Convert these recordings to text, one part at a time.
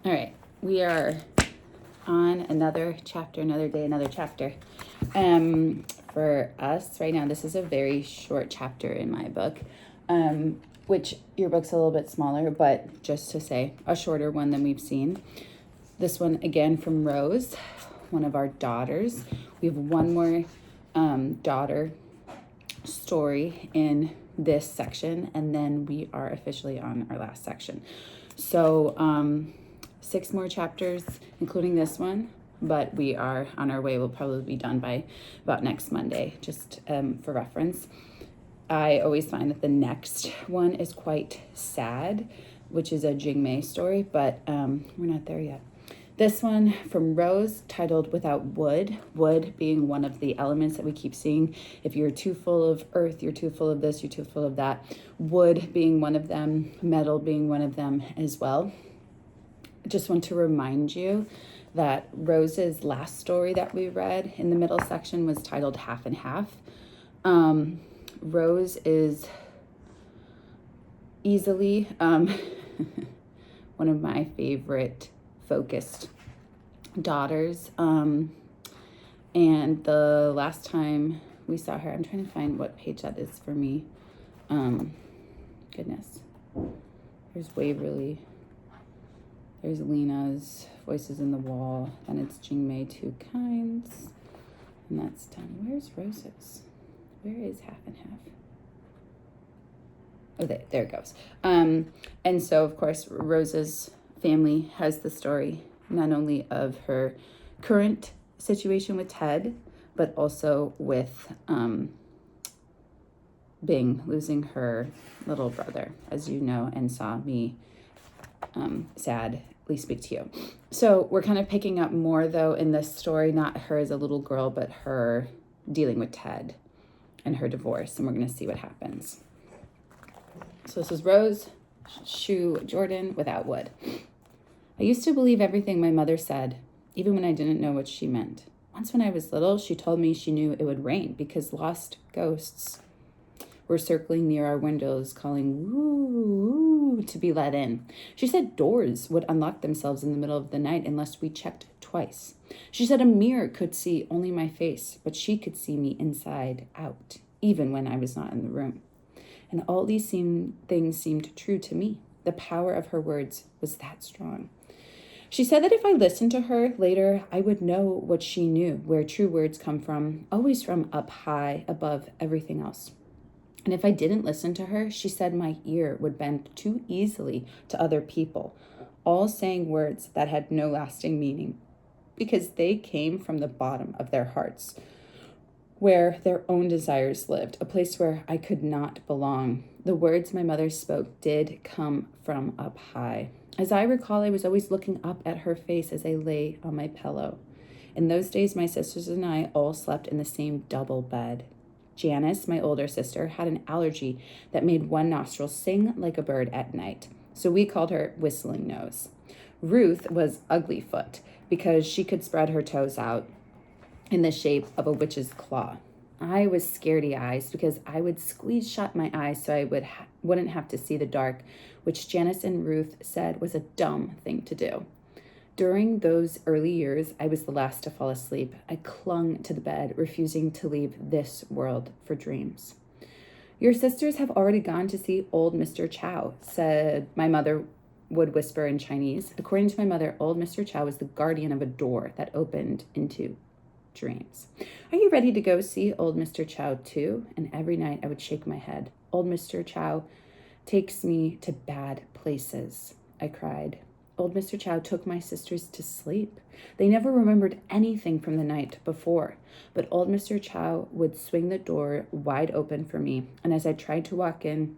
All right, we are on another chapter, another day, another chapter. For us right now, this is a very short chapter in my book, which your book's a little bit smaller, but just to say, a shorter one than we've seen. This one, again, from Rose, one of our daughters. We have one more daughter story in this section, and then we are officially on our last section. So 6 more chapters, including this one, but we are on our way. We'll probably be done by about next Monday, just for reference. I always find that the next one is quite sad, which is a Jingmei story, but we're not there yet. This one from Rose, titled Without Wood, wood being one of the elements that we keep seeing. If you're too full of earth, you're too full of this, you're too full of that. Wood being one of them, metal being one of them as well. I just want to remind you that Rose's last story that we read in the middle section was titled Half and Half. Rose is easily one of my favorite focused daughters. And the last time we saw her, I'm trying to find what page that is for me. Goodness. There's Waverly. There's Lena's Voices in the Wall. Then it's Jingmei Two Kinds. And that's done. Where's Rose's? Where is Half and Half? Oh, there it goes. And so, of course, Rose's family has the story not only of her current situation with Ted, but also with Bing losing her little brother, as you know, and saw me sadly speak to you. So we're kind of picking up more, though, in this story, not her as a little girl, but her dealing with Ted and her divorce, and we're going to see what happens. So this is Rose, Shoe Jordan, Without Wood. I used to believe everything my mother said, even when I didn't know what she meant. Once when I was little, she told me she knew it would rain because lost ghosts were circling near our windows, calling woo, woo to be let in. She said doors would unlock themselves in the middle of the night unless we checked twice. She said a mirror could see only my face, but she could see me inside out, even when I was not in the room. And all these things seemed true to me. The power of her words was that strong. She said that if I listened to her later, I would know what she knew, where true words come from, always from up high above everything else. And if I didn't listen to her, she said my ear would bend too easily to other people, all saying words that had no lasting meaning, because they came from the bottom of their hearts, where their own desires lived, a place where I could not belong. The words my mother spoke did come from up high. As I recall, I was always looking up at her face as I lay on my pillow. In those days, my sisters and I all slept in the same double bed. Janice, my older sister, had an allergy that made one nostril sing like a bird at night, so we called her Whistling Nose. Ruth was Ugly Foot because she could spread her toes out in the shape of a witch's claw. I was Scaredy Eyes because I would squeeze shut my eyes so I wouldn't have to see the dark, which Janice and Ruth said was a dumb thing to do. During those early years, I was the last to fall asleep. I clung to the bed, refusing to leave this world for dreams. Your sisters have already gone to see old Mr. Chow, said my mother would whisper in Chinese. According to my mother, old Mr. Chow was the guardian of a door that opened into dreams. Are you ready to go see old Mr. Chow too? And every night I would shake my head. Old Mr. Chow takes me to bad places, I cried. Old Mr. Chow took my sisters to sleep. They never remembered anything from the night before, but old Mr. Chow would swing the door wide open for me, and as I tried to walk in,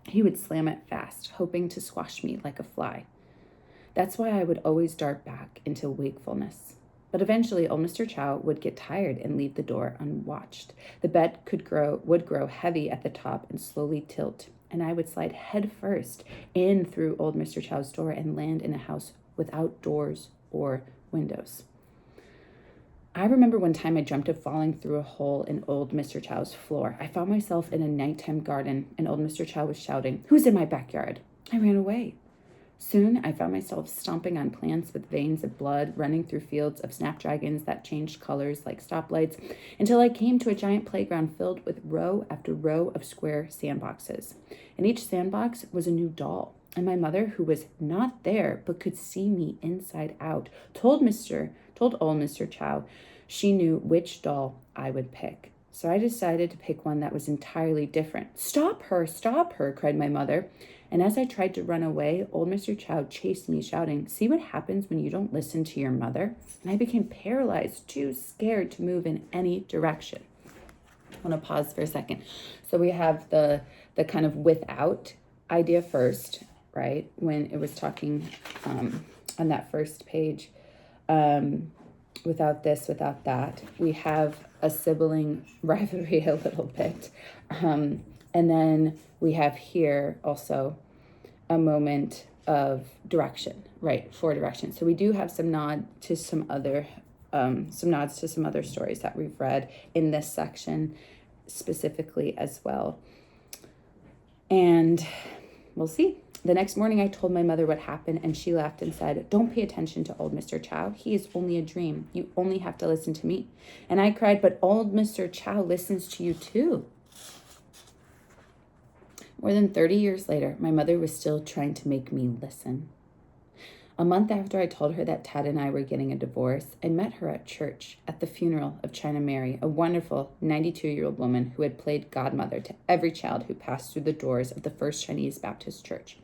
he would slam it fast, hoping to squash me like a fly. That's why I would always dart back into wakefulness. But eventually, old Mr. Chow would get tired and leave the door unwatched. The bed would grow heavy at the top and slowly tilt, and I would slide head first in through old Mr. Chow's door and land in a house without doors or windows. I remember one time I dreamt of falling through a hole in old Mr. Chow's floor. I found myself in a nighttime garden, and old Mr. Chow was shouting, "Who's in my backyard?" I ran away. Soon I found myself stomping on plants with veins of blood, running through fields of snapdragons that changed colors like stoplights, until I came to a giant playground filled with row after row of square sandboxes. In each sandbox was a new doll, and my mother, who was not there but could see me inside out, told old Mr. Chow she knew which doll I would pick. So I decided to pick one that was entirely different. Stop her, cried my mother. And as I tried to run away, old Mr. Chow chased me, shouting, "See what happens when you don't listen to your mother?" And I became paralyzed, too scared to move in any direction. I want to pause for a second. So we have the kind of without idea first, right? When it was talking on that first page, without this, without that. We have a sibling rivalry a little bit. And then we have here also a moment of direction, right? For direction. So we do have some nods to some other stories that we've read in this section specifically as well. And we'll see. The next morning, I told my mother what happened, and she laughed and said, "Don't pay attention to old Mr. Chow. He is only a dream. You only have to listen to me." And I cried, "But old Mr. Chow listens to you too." More than 30 years later, my mother was still trying to make me listen. A month after I told her that Ted and I were getting a divorce, I met her at church at the funeral of China Mary, a wonderful 92-year-old woman who had played godmother to every child who passed through the doors of the First Chinese Baptist Church.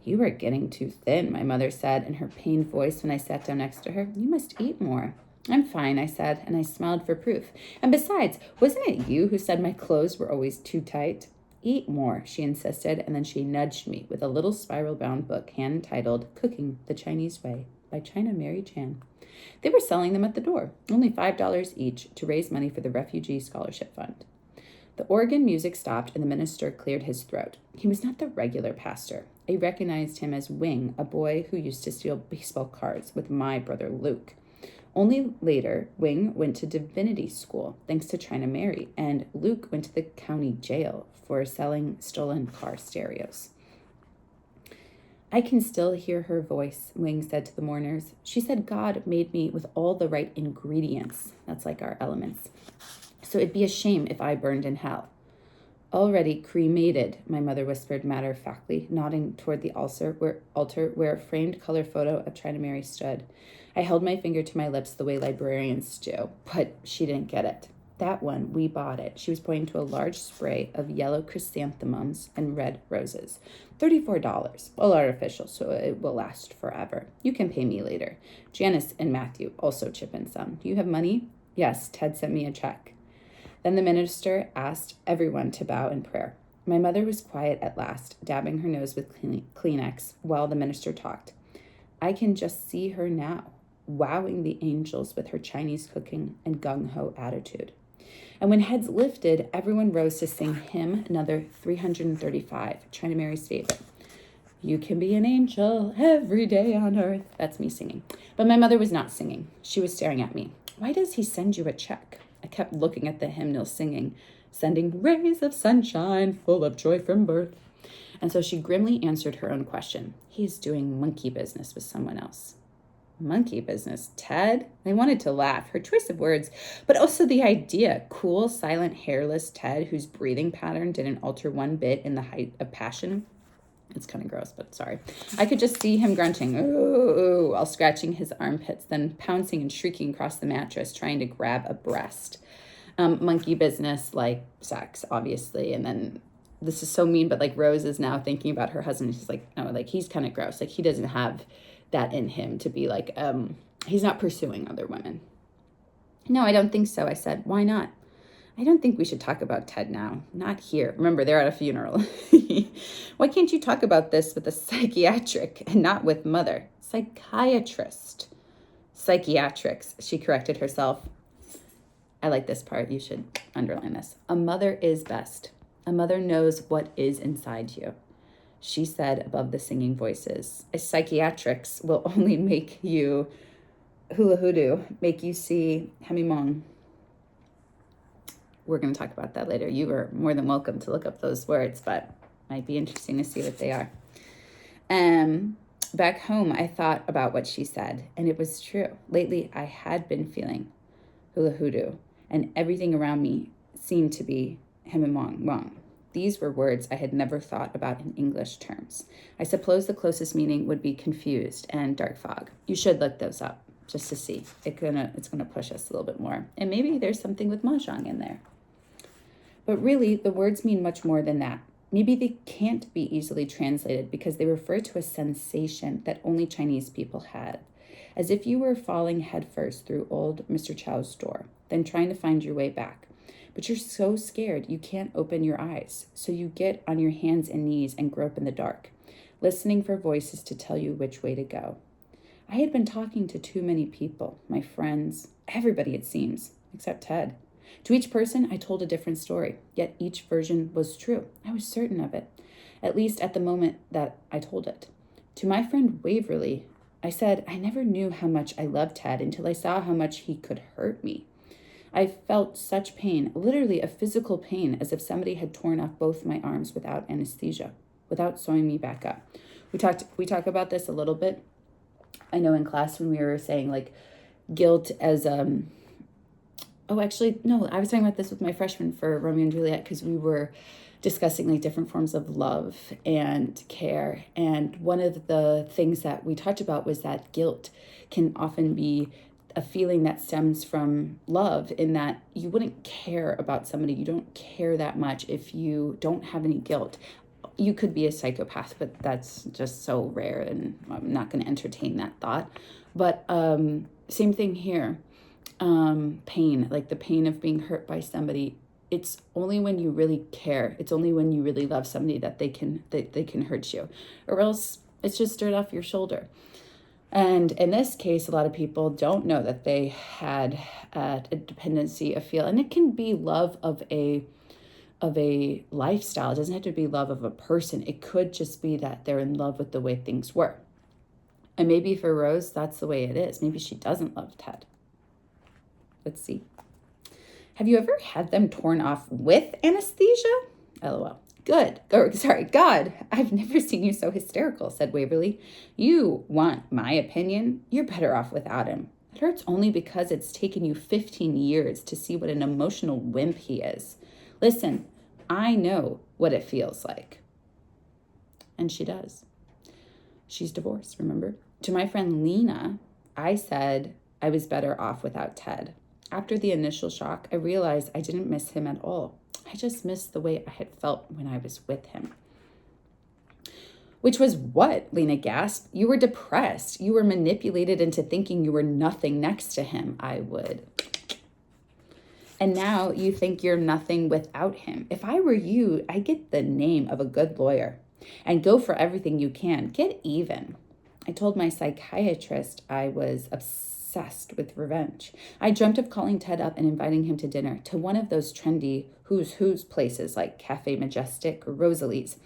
"You are getting too thin," my mother said in her pained voice when I sat down next to her. "You must eat more." "I'm fine," I said, and I smiled for proof. "And besides, wasn't it you who said my clothes were always too tight?" "Eat more," she insisted, and then she nudged me with a little spiral-bound book hand-titled Cooking the Chinese Way by China Mary Chan. They were selling them at the door, only $5 each, to raise money for the Refugee Scholarship Fund. The organ music stopped and the minister cleared his throat. He was not the regular pastor. I recognized him as Wing, a boy who used to steal baseball cards with my brother Luke. Only later, Wing went to divinity school, thanks to China Mary, and Luke went to the county jail for selling stolen car stereos. "I can still hear her voice," Wing said to the mourners. "She said God made me with all the right ingredients." That's like our elements. "So it'd be a shame if I burned in hell." "Already cremated," my mother whispered matter-of-factly, nodding toward the altar where a framed color photo of China Mary stood. I held my finger to my lips the way librarians do, but she didn't get it. "That one, we bought it." She was pointing to a large spray of yellow chrysanthemums and red roses. $34, all artificial, so it will last forever. You can pay me later. Janice and Matthew also chip in some. "Do you have money?" "Yes, Ted sent me a check." Then the minister asked everyone to bow in prayer. My mother was quiet at last, dabbing her nose with Kleenex while the minister talked. I can just see her now, wowing the angels with her Chinese cooking and gung-ho attitude. And when heads lifted, everyone rose to sing hymn number 335, China Mary's favorite. "You can be an angel every day on earth." That's me singing. But my mother was not singing. She was staring at me. "Why does he send you a check?" I kept looking at the hymnal, singing, "Sending rays of sunshine full of joy from birth." And so she grimly answered her own question. "He's doing monkey business with someone else." Monkey business? Ted? I wanted to laugh, her choice of words, but also the idea. Cool, silent, hairless Ted, whose breathing pattern didn't alter one bit in the height of passion. It's kind of gross, but sorry. I could just see him grunting, "Ooh," while scratching his armpits, then pouncing and shrieking across the mattress, trying to grab a breast. Monkey business, like sex, obviously. And then this is so mean, but like Rose is now thinking about her husband. She's like, no, like he's kind of gross. Like he doesn't have that in him to be like, he's not pursuing other women. "No, I don't think so," I said. "Why not?" "I don't think we should talk about Ted now. Not here." Remember, they're at a funeral. "Why can't you talk about this with a psychiatric and not with mother?" "Psychiatrist." "Psychiatrics," she corrected herself. I like this part. You should underline this. "A mother is best. A mother knows what is inside you," she said above the singing voices. "A psychiatrics will only make you hula hoodoo, make you see hemimong." We're going to talk about that later. You are more than welcome to look up those words, but might be interesting to see what they are. Back home, I thought about what she said, and it was true. Lately, I had been feeling hula hoodoo, and everything around me seemed to be hemimong. These were words I had never thought about in English terms. I suppose the closest meaning would be confused and dark fog. You should look those up just to see. It's gonna push us a little bit more. And maybe there's something with mahjong in there. But really, the words mean much more than that. Maybe they can't be easily translated because they refer to a sensation that only Chinese people had, as if you were falling headfirst through old Mr. Chow's door, then trying to find your way back. But you're so scared you can't open your eyes, so you get on your hands and knees and grope in the dark, listening for voices to tell you which way to go. I had been talking to too many people, my friends, everybody it seems, except Ted. To each person, I told a different story, yet each version was true. I was certain of it, at least at the moment that I told it. To my friend Waverly, I said I never knew how much I loved Ted until I saw how much he could hurt me. I felt such pain, literally a physical pain, as if somebody had torn off both my arms without anesthesia, without sewing me back up. We talk about this a little bit. I know in class when we were saying like guilt as I was talking about this with my freshman for Romeo and Juliet because we were discussing like different forms of love and care. And one of the things that we talked about was that guilt can often be a feeling that stems from love, in that you wouldn't care about somebody. You don't care that much if you don't have any guilt. You could be a psychopath, but that's just so rare, and I'm not going to entertain that thought. But same thing here. Pain, like the pain of being hurt by somebody. It's only when you really care. It's only when you really love somebody that they can hurt you, or else it's just straight off your shoulder. And in this case, a lot of people don't know that they had a dependency of feel, and it can be love of a lifestyle. It doesn't have to be love of a person. It could just be that they're in love with the way things were. And maybe for Rose, that's the way it is. Maybe she doesn't love Ted. Let's see. Have you ever had them torn off with anesthesia? LOL. God, I've never seen you so hysterical, said Waverly. You want my opinion? You're better off without him. It hurts only because it's taken you 15 years to see what an emotional wimp he is. Listen, I know what it feels like. And she does. She's divorced, remember? To my friend Lena, I said I was better off without Ted. After the initial shock, I realized I didn't miss him at all. I just missed the way I had felt when I was with him. Which was what? Lena gasped. You were depressed. You were manipulated into thinking you were nothing next to him. I would. And now you think you're nothing without him. If I were you, I'd get the name of a good lawyer and go for everything you can. Get even. I told my psychiatrist I was obsessed with revenge. I dreamt of calling Ted up and inviting him to dinner, to one of those trendy who's places like Cafe Majestic or Rosalie's.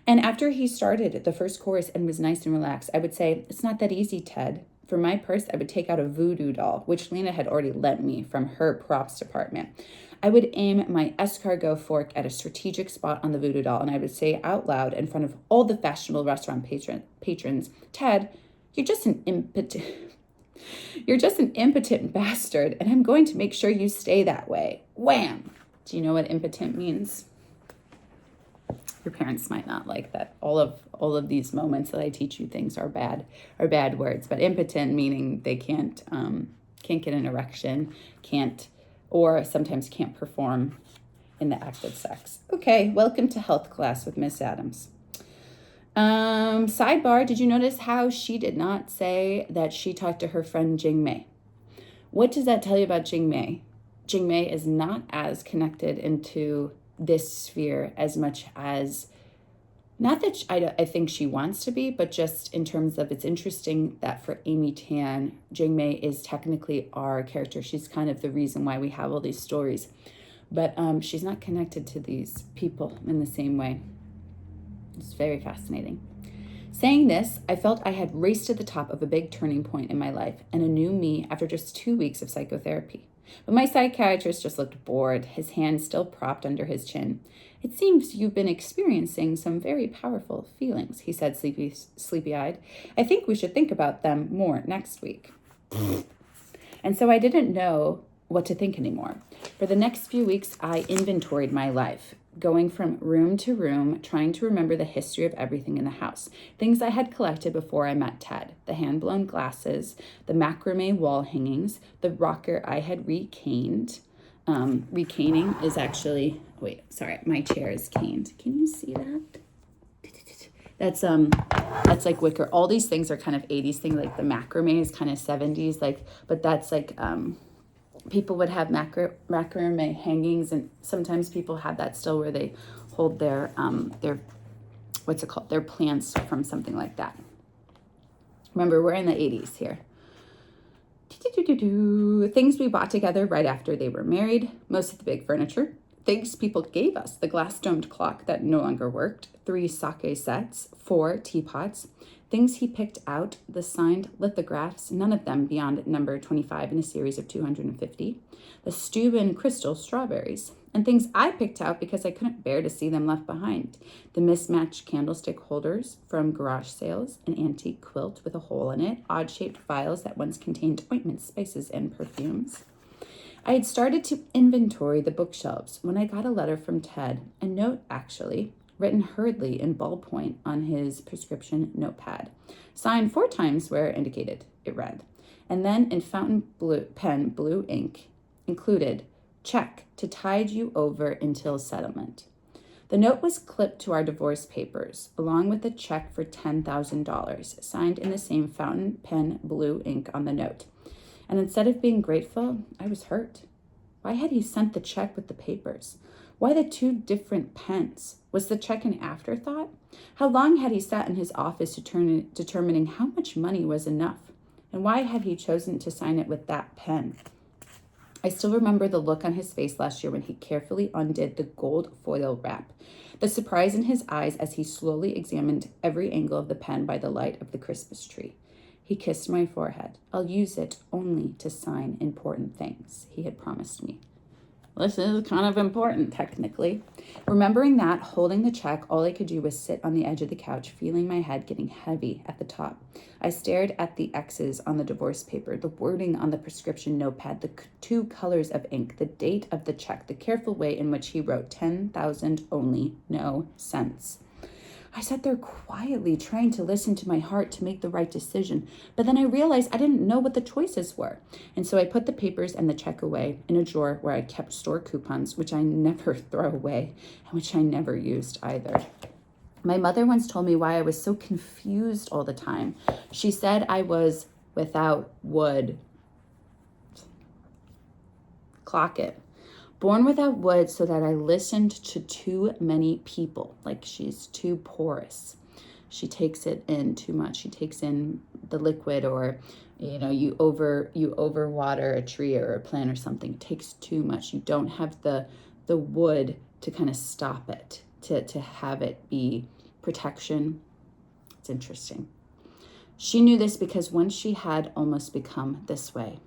And after he started the first course and was nice and relaxed, I would say, it's not that easy, Ted. For my purse, I would take out a voodoo doll, which Lena had already lent me from her props department. I would aim my escargot fork at a strategic spot on the voodoo doll, and I would say out loud in front of all the fashionable restaurant patrons, Ted, you're just an impotent bastard, and I'm going to make sure you stay that way. Wham! Do you know what impotent means? Your parents might not like that. All of these moments that I teach you things are bad words, but impotent meaning they can't get an erection, or sometimes can't perform in the act of sex. Okay, welcome to health class with Miss Adams. Sidebar, did you notice how she did not say that she talked to her friend Jing Mei? What does that tell you about Jing Mei? Jing Mei is not as connected into this sphere as much as, not that I think she wants to be, but just in terms of, it's interesting that for Amy Tan, Jing Mei is technically our character. She's kind of the reason why we have all these stories, but she's not connected to these people in the same way. It's very fascinating. Saying this, I felt I had raced to the top of a big turning point in my life and a new me after just 2 weeks of psychotherapy. But my psychiatrist just looked bored, his hand still propped under his chin. It seems you've been experiencing some very powerful feelings, he said, sleepy-eyed. I think we should think about them more next week. And so I didn't know what to think anymore. For the next few weeks, I inventoried my life, going from room to room, trying to remember the history of everything in the house. Things I had collected before I met Ted. The hand-blown glasses, the macrame wall hangings, the rocker I had recaned. Recaning is actually, my chair is caned. Can you see that? That's like wicker. All these things are kind of 80s thing, like the macrame is kind of 70s, but that's like, people would have macrame hangings, and sometimes people have that still where they hold their what's it called? Their plants from something like that. Remember, we're in the 80s here. Things we bought together right after they were married, most of the big furniture. Things people gave us, the glass-domed clock that no longer worked, 3 sake sets, 4 teapots. Things he picked out, the signed lithographs, none of them beyond number 25 in a series of 250. The Steuben crystal strawberries. And things I picked out because I couldn't bear to see them left behind. The mismatched candlestick holders from garage sales, an antique quilt with a hole in it, odd-shaped vials that once contained ointments, spices, and perfumes. I had started to inventory the bookshelves when I got a letter from Ted, a note actually, written hurriedly in ballpoint on his prescription notepad. Signed 4 times where indicated, it read. And then in fountain pen blue ink, included, check to tide you over until settlement. The note was clipped to our divorce papers, along with a check for $10,000, signed in the same fountain pen blue ink on the note. And instead of being grateful, I was hurt. Why had he sent the check with the papers? Why the 2 different pens? Was the check an afterthought? How long had he sat in his office determining how much money was enough? And why had he chosen to sign it with that pen? I still remember the look on his face last year when he carefully undid the gold foil wrap, the surprise in his eyes as he slowly examined every angle of the pen by the light of the Christmas tree. He kissed my forehead. I'll use it only to sign important things, he had promised me. This is kind of important, technically. Remembering that, holding the check, all I could do was sit on the edge of the couch, feeling my head getting heavy at the top. I stared at the X's on the divorce paper, the wording on the prescription notepad, the 2 colors of ink, the date of the check, the careful way in which he wrote 10,000 only, no cents. I sat there quietly trying to listen to my heart to make the right decision, but then I realized I didn't know what the choices were. And so I put the papers and the check away in a drawer where I kept store coupons, which I never throw away and which I never used either. My mother once told me why I was so confused all the time. She said I was without wood. Clock it. Born without wood so that I listened to too many people, like she's too porous. She takes it in too much. She takes in the liquid, or you overwater a tree or a plant or something. It takes too much. You don't have the wood to kind of stop it, to have it be protection. It's interesting. She knew this because once she had almost become this way.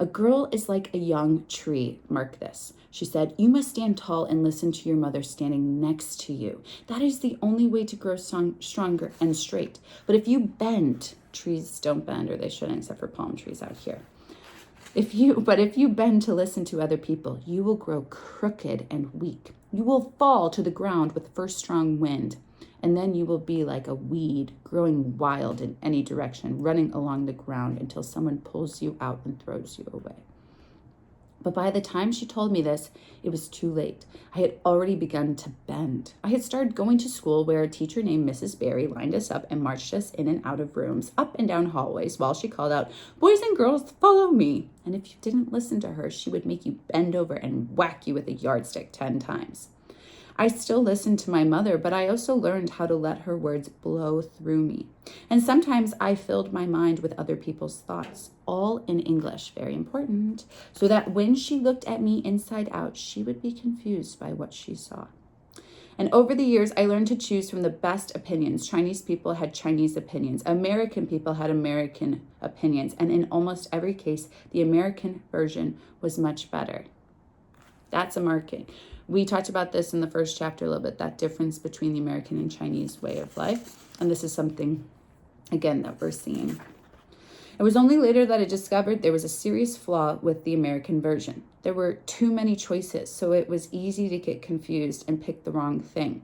A girl is like a young tree, mark this. She said, you must stand tall and listen to your mother standing next to you. That is the only way to grow stronger and straight. But if you bend, trees don't bend, or they shouldn't, except for palm trees out here. If you bend to listen to other people, you will grow crooked and weak. You will fall to the ground with first strong wind. And then you will be like a weed, growing wild in any direction, running along the ground until someone pulls you out and throws you away. But by the time she told me this, it was too late. I had already begun to bend. I had started going to school where a teacher named Mrs. Barry lined us up and marched us in and out of rooms, up and down hallways, while she called out, boys and girls, follow me. And if you didn't listen to her, she would make you bend over and whack you with a yardstick 10 times. I still listened to my mother, but I also learned how to let her words blow through me. And sometimes I filled my mind with other people's thoughts, all in English, very important, so that when she looked at me inside out, she would be confused by what she saw. And over the years, I learned to choose from the best opinions. Chinese people had Chinese opinions. American people had American opinions. And in almost every case, the American version was much better. That's a marking. We talked about this in the first chapter a little bit, that difference between the American and Chinese way of life. And this is something, again, that we're seeing. It was only later that I discovered there was a serious flaw with the American version. There were too many choices, so it was easy to get confused and pick the wrong thing.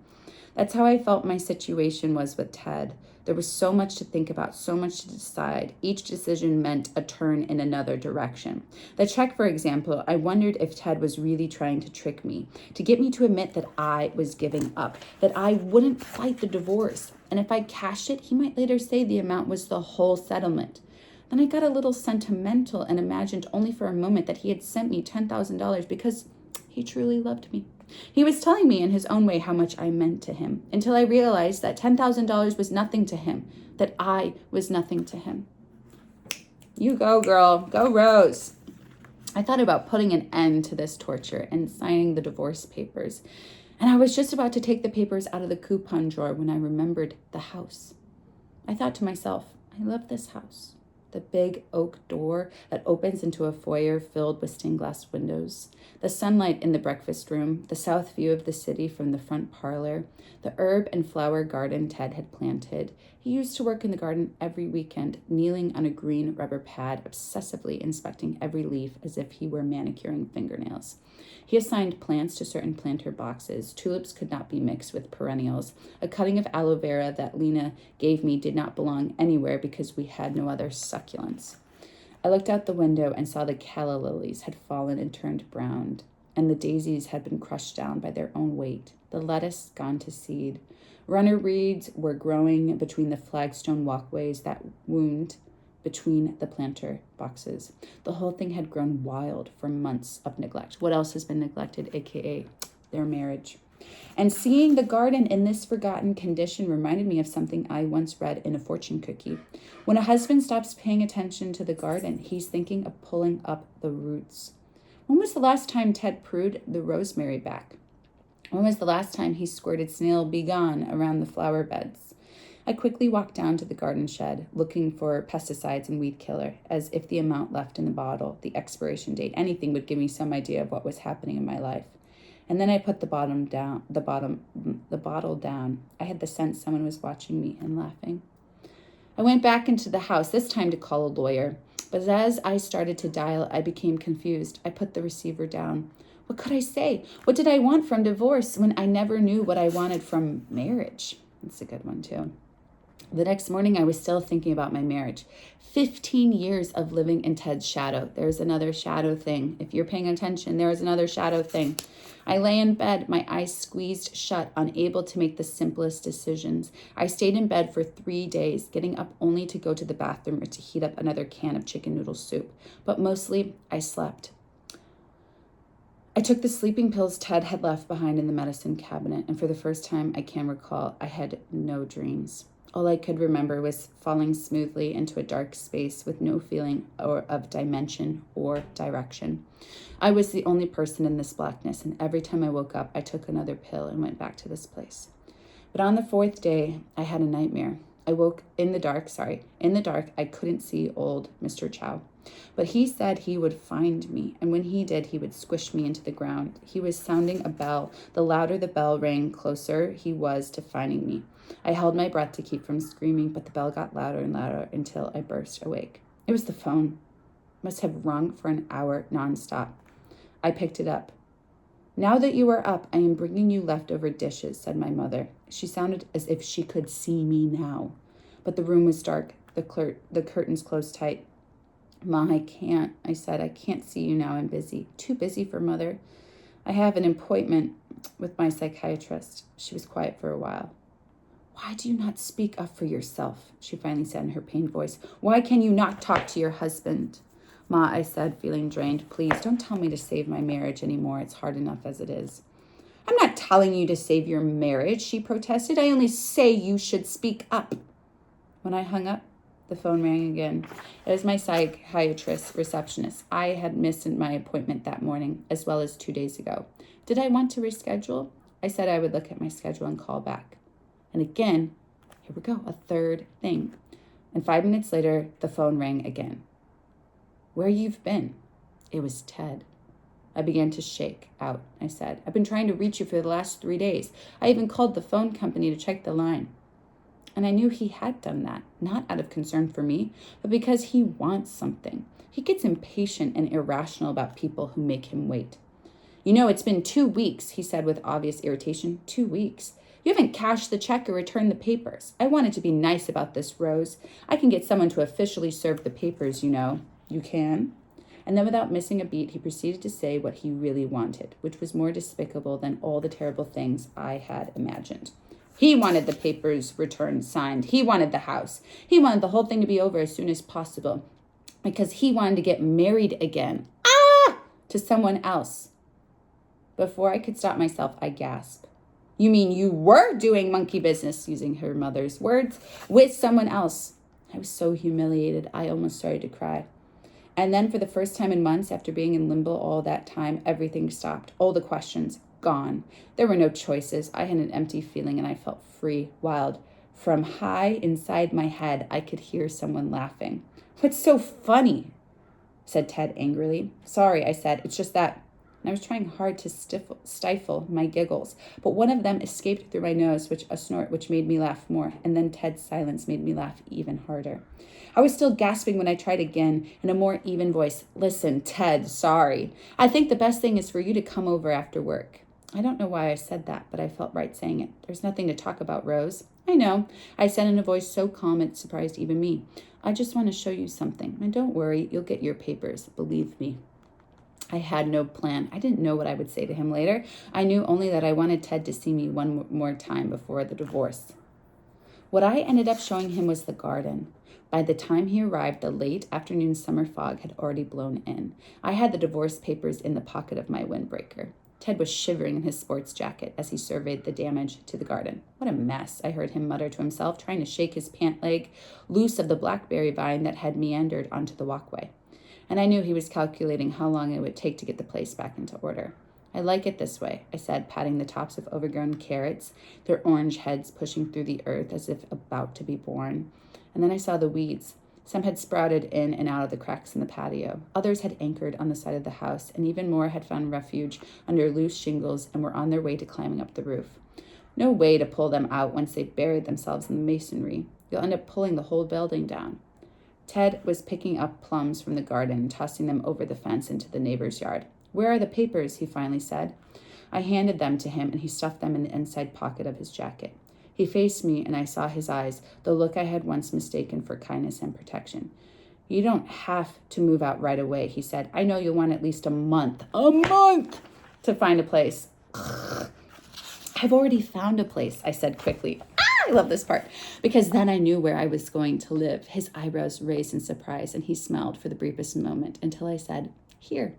That's how I felt my situation was with Ted. There was so much to think about, so much to decide. Each decision meant a turn in another direction. The check, for example, I wondered if Ted was really trying to trick me, to get me to admit that I was giving up, that I wouldn't fight the divorce. And if I cashed it, he might later say the amount was the whole settlement. Then I got a little sentimental and imagined only for a moment that he had sent me $10,000 because he truly loved me. He was telling me in his own way how much I meant to him, until I realized that $10,000 was nothing to him, that I was nothing to him. You go, girl. Go, Rose. I thought about putting an end to this torture and signing the divorce papers. And I was just about to take the papers out of the coupon drawer when I remembered the house. I thought to myself, I love this house. The big oak door that opens into a foyer filled with stained glass windows, the sunlight in the breakfast room, the south view of the city from the front parlor, the herb and flower garden Ted had planted. He used to work in the garden every weekend, kneeling on a green rubber pad, obsessively inspecting every leaf as if he were manicuring fingernails. He assigned plants to certain planter boxes. Tulips could not be mixed with perennials. A cutting of aloe vera that Lena gave me did not belong anywhere because we had no other succulents. I looked out the window and saw the calla lilies had fallen and turned brown, and the daisies had been crushed down by their own weight, the lettuce gone to seed. Runner reeds were growing between the flagstone walkways that wound between the planter boxes. The whole thing had grown wild from months of neglect. What else has been neglected, aka their marriage? And seeing the garden in this forgotten condition reminded me of something I once read in a fortune cookie. When a husband stops paying attention to the garden, he's thinking of pulling up the roots. When was the last time Ted pruned the rosemary back? When was the last time he squirted snail begone around the flower beds? I quickly walked down to the garden shed, looking for pesticides and weed killer, as if the amount left in the bottle, the expiration date, anything would give me some idea of what was happening in my life. And then I put the bottle down. I had the sense someone was watching me and laughing. I went back into the house, this time to call a lawyer. But as I started to dial, I became confused. I put the receiver down. What could I say? What did I want from divorce when I never knew what I wanted from marriage? That's a good one, too. The next morning, I was still thinking about my marriage. 15 years of living in Ted's shadow. There's another shadow thing. If you're paying attention, there is another shadow thing. I lay in bed, my eyes squeezed shut, unable to make the simplest decisions. I stayed in bed for 3 days, getting up only to go to the bathroom or to heat up another can of chicken noodle soup. But mostly, I slept. I took the sleeping pills Ted had left behind in the medicine cabinet, and for the first time I can recall, I had no dreams. All I could remember was falling smoothly into a dark space with no feeling of dimension or direction. I was the only person in this blackness, and every time I woke up, I took another pill and went back to this place. But on the 4th day, I had a nightmare. I woke in the dark. I couldn't see old Mr. Chow. But he said he would find me, and when he did, he would squish me into the ground. He was sounding a bell. The louder the bell rang, closer he was to finding me. I held my breath to keep from screaming, but the bell got louder and louder until I burst awake. It was the phone. It must have rung for an hour nonstop. I picked it up. Now that you are up, I am bringing you leftover dishes, said my mother. She sounded as if she could see me now. But the room was dark, the curtains closed tight. Ma, I can't, I said. I can't see you now. I'm busy. Too busy for Mother. I have an appointment with my psychiatrist. She was quiet for a while. Why do you not speak up for yourself? She finally said in her pained voice. Why can you not talk to your husband? Ma, I said, feeling drained. Please don't tell me to save my marriage anymore. It's hard enough as it is. I'm not telling you to save your marriage, she protested. I only say you should speak up. When I hung up, the phone rang again. It was my psychiatrist receptionist. I had missed my appointment that morning, as well as 2 days ago. Did I want to reschedule? I said I would look at my schedule and call back. And again, here we go, a third thing. And 5 minutes later, the phone rang again. Where you've been? It was Ted. I began to shake out. I said, I've been trying to reach you for the last 3 days. I even called the phone company to check the line. And I knew he had done that, not out of concern for me, but because he wants something. He gets impatient and irrational about people who make him wait. You know, it's been 2 weeks, he said with obvious irritation. 2 weeks. You haven't cashed the check or returned the papers. I wanted to be nice about this, Rose. I can get someone to officially serve the papers, you know. You can? And then without missing a beat, he proceeded to say what he really wanted, which was more despicable than all the terrible things I had imagined. He wanted the papers returned, signed. He wanted the house. He wanted the whole thing to be over as soon as possible because he wanted to get married again. To someone else. Before I could stop myself, I gasped. You mean you were doing monkey business, using her mother's words, with someone else? I was so humiliated, I almost started to cry. And then for the first time in months, after being in limbo all that time, everything stopped. All the questions, gone. There were no choices. I had an empty feeling and I felt free, wild. From high inside my head, I could hear someone laughing. What's so funny? Said Ted angrily. Sorry, I said. It's just that. And I was trying hard to stifle my giggles, but one of them escaped through my nose, a snort which made me laugh more, and then Ted's silence made me laugh even harder. I was still gasping when I tried again in a more even voice. Listen, Ted, sorry. I think the best thing is for you to come over after work. I don't know why I said that, but I felt right saying it. There's nothing to talk about, Rose. I know, I said in a voice so calm it surprised even me. I just want to show you something, and don't worry, you'll get your papers, believe me. I had no plan. I didn't know what I would say to him later. I knew only that I wanted Ted to see me one more time before the divorce. What I ended up showing him was the garden. By the time he arrived, the late afternoon summer fog had already blown in. I had the divorce papers in the pocket of my windbreaker. Ted was shivering in his sports jacket as he surveyed the damage to the garden. What a mess, I heard him mutter to himself, trying to shake his pant leg loose of the blackberry vine that had meandered onto the walkway. And I knew he was calculating how long it would take to get the place back into order. I like it this way, I said, patting the tops of overgrown carrots, their orange heads pushing through the earth as if about to be born. And then I saw the weeds. Some had sprouted in and out of the cracks in the patio. Others had anchored on the side of the house, and even more had found refuge under loose shingles and were on their way to climbing up the roof. No way to pull them out once they've buried themselves in the masonry. You'll end up pulling the whole building down. Ted was picking up plums from the garden and tossing them over the fence into the neighbor's yard. Where are the papers? He finally said. I handed them to him, and he stuffed them in the inside pocket of his jacket. He faced me, and I saw his eyes, the look I had once mistaken for kindness and protection. You don't have to move out right away, he said. I know you'll want at least a month to find a place. I've already found a place, I said quickly. I love this part, because then I knew where I was going to live. His eyebrows raised in surprise, and he smiled for the briefest moment until I said, Here.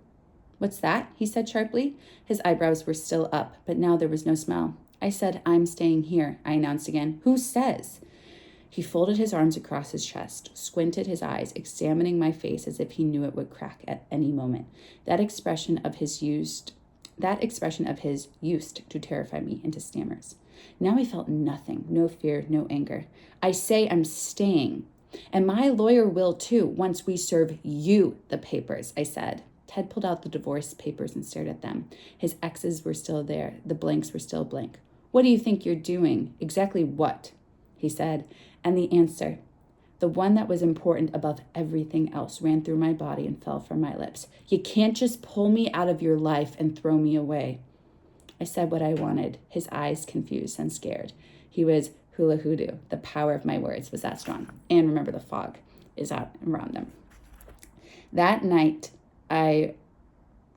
What's that? He said sharply. His eyebrows were still up, but now there was no smile. I said, I'm staying here, I announced again. Who says? He folded his arms across his chest, squinted his eyes, examining my face as if he knew it would crack at any moment. That expression of his used to terrify me into stammers. Now I felt nothing, no fear, no anger. I say I'm staying, and my lawyer will too, once we serve you the papers, I said. Ted pulled out the divorce papers and stared at them. His X's were still there. The blanks were still blank. What do you think you're doing? Exactly what? He said. And the answer, the one that was important above everything else, ran through my body and fell from my lips. You can't just pull me out of your life and throw me away. I said what I wanted, his eyes confused and scared. He was hula hoodoo. The power of my words was that strong. And remember, the fog is out around them. That night, I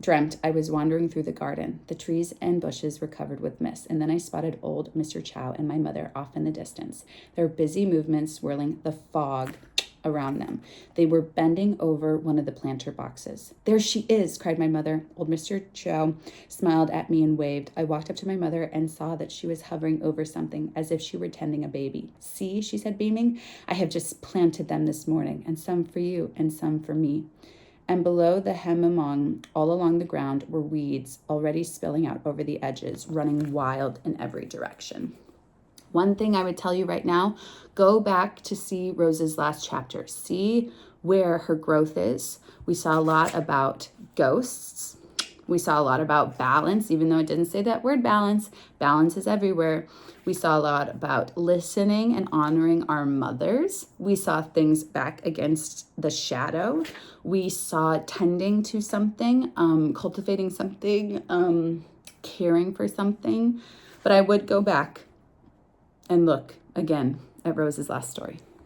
dreamt I was wandering through the garden. The trees and bushes were covered with mist, and then I spotted old Mr. Chow and my mother off in the distance, their busy movements swirling the fog around them. They were bending over one of the planter boxes. There she is, cried my mother. Old Mr. Chow smiled at me and waved. I walked up to my mother and saw that she was hovering over something as if she were tending a baby. See, she said, beaming, I have just planted them this morning, and some for you and some for me. And below the hemamong, all along the ground, were weeds already spilling out over the edges, running wild in every direction. One thing I would tell you right now, go back to see Rose's last chapter. See where her growth is. We saw a lot about ghosts, We saw a lot about balance, even though it didn't say that word balance. Balance is everywhere. We saw a lot about listening and honoring our mothers. We saw things back against the shadow. We saw tending to something, cultivating something, caring for something. But I would go back and look again at Rose's last story.